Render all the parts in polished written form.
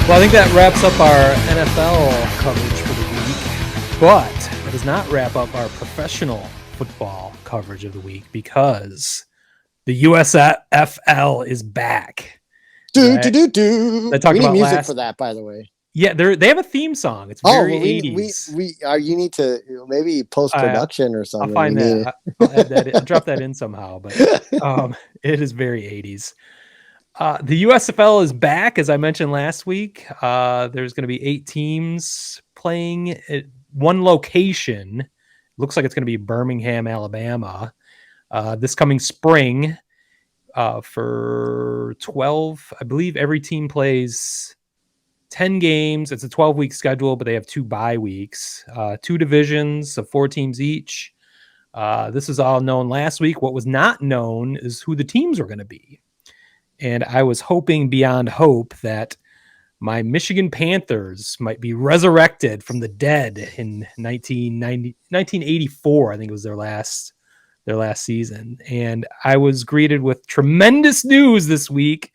Well, I think that wraps up our NFL coverage for the week, but that does not wrap up our professional football coverage of the week because the USFL is back. Do Right? do do do. I talked We need about music for last. that, by the way. Yeah, they have a theme song. It's Oh very well, we 80s. we are. You need to maybe post I production or I'll something. We find need that. I'll add that. I'll drop that in somehow. But it. it is very 80s. The USFL is back, as I mentioned last week. There's going to be 8 teams playing at one location. Looks like it's going to be Birmingham, Alabama, this coming spring for 12. I believe every team plays 10 games. It's a 12-week schedule, but they have 2 bye weeks, 2 divisions of 4 teams each. This is all known last week. What was not known is who the teams were going to be. And I was hoping beyond hope that my Michigan Panthers might be resurrected from the dead in 1984. I think it was their last season. And I was greeted with tremendous news this week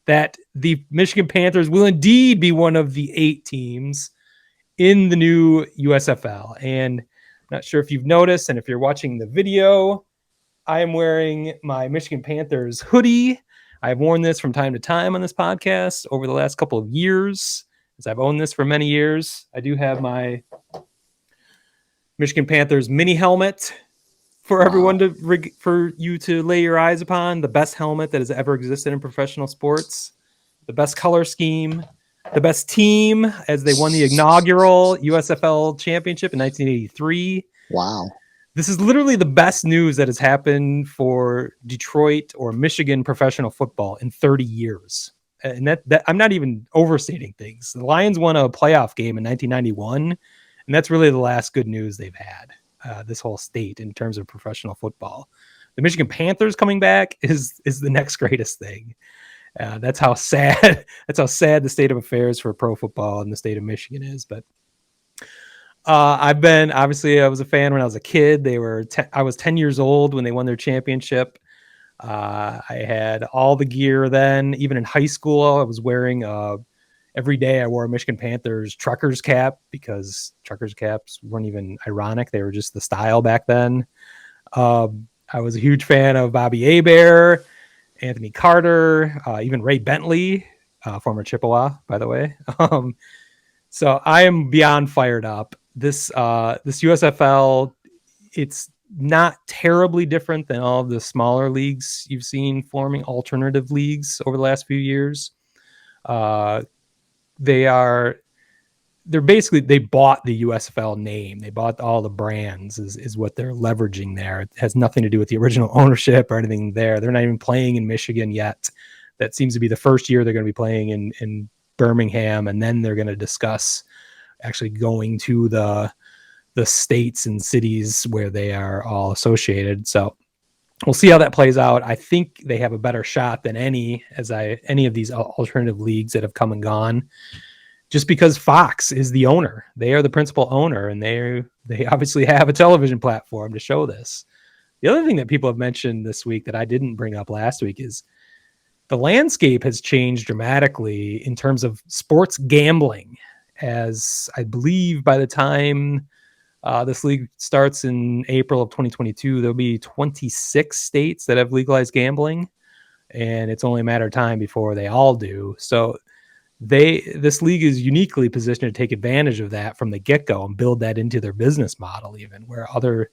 that the Michigan Panthers will indeed be one of the 8 teams in the new USFL. And I'm not sure if you've noticed, and if you're watching the video, I am wearing my Michigan Panthers hoodie. I've worn this from time to time on this podcast over the last couple of years, as I've owned this for many years. I do have my Michigan Panthers mini helmet for everyone for you to lay your eyes upon. The best helmet that has ever existed in professional sports. The best color scheme. The best team as they won the inaugural USFL championship in 1983. Wow. This is literally the best news that has happened for Detroit or Michigan professional football in 30 years. And that I'm not even overstating things. The Lions won a playoff game in 1991, and that's really the last good news they've had, this whole state, in terms of professional football. The Michigan Panthers coming back is the next greatest thing. That's how sad the state of affairs for pro football in the state of Michigan is. But I was a fan when I was a kid. I was 10 years old when they won their championship. I had all the gear then. Even in high school, I was wearing, every day I wore a Michigan Panthers trucker's cap because trucker's caps weren't even ironic. They were just the style back then. I was a huge fan of Bobby Hebert, Anthony Carter, even Ray Bentley, former Chippewa, by the way. So I am beyond fired up. This USFL, it's not terribly different than all of the smaller leagues you've seen forming, alternative leagues over the last few years. They bought the USFL name. They bought all the brands is what they're leveraging there. It has nothing to do with the original ownership or anything there. They're not even playing in Michigan yet. That seems to be the first year they're going to be playing in Birmingham, and then they're going to discuss actually going to the states and cities where they are all associated. So we'll see how that plays out. I think they have a better shot than any of these alternative leagues that have come and gone, just because Fox is the owner. They are the principal owner, and they obviously have a television platform to show this. The other thing that people have mentioned this week that I didn't bring up last week is the landscape has changed dramatically in terms of sports gambling, as I believe by the time this league starts in April of 2022, there'll be 26 states that have legalized gambling, and it's only a matter of time before they all do. So this league is uniquely positioned to take advantage of that from the get-go and build that into their business model, even where other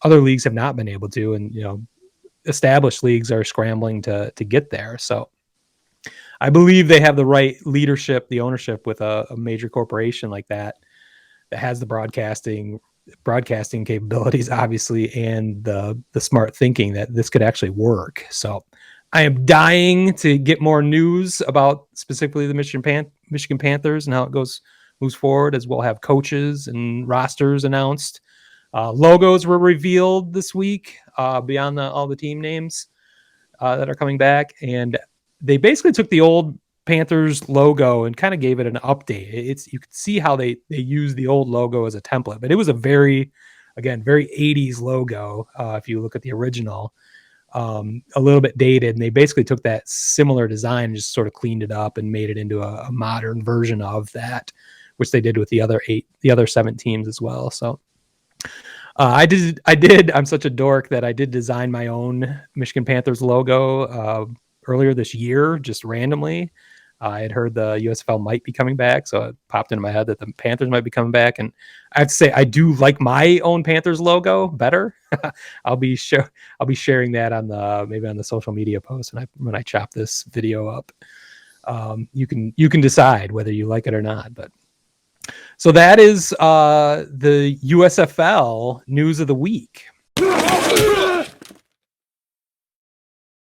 leagues have not been able to, and established leagues are scrambling to get there. So I believe they have the right leadership, the ownership with a major corporation like that has the broadcasting capabilities, obviously, and the smart thinking that this could actually work. So I am dying to get more news about specifically the Michigan Panthers and how it moves forward, as we'll have coaches and rosters announced. Logos were revealed this week beyond all the team names that are coming back. And they basically took the old Panthers logo and kind of gave it an update. You could see how they used the old logo as a template, but it was a very 80s logo if you look at the original. a little bit dated, and they basically took that similar design and just sort of cleaned it up and made it into a modern version of that, which they did with the other 7 teams as well. So I'm such a dork that I did design my own Michigan Panthers logo earlier this year, just randomly. I had heard the USFL might be coming back, so it popped into my head that the Panthers might be coming back. And I have to say, I do like my own Panthers logo better. I'll be sharing that on the social media post when I chop this video up. You can decide whether you like it or not. But so that is the USFL news of the week.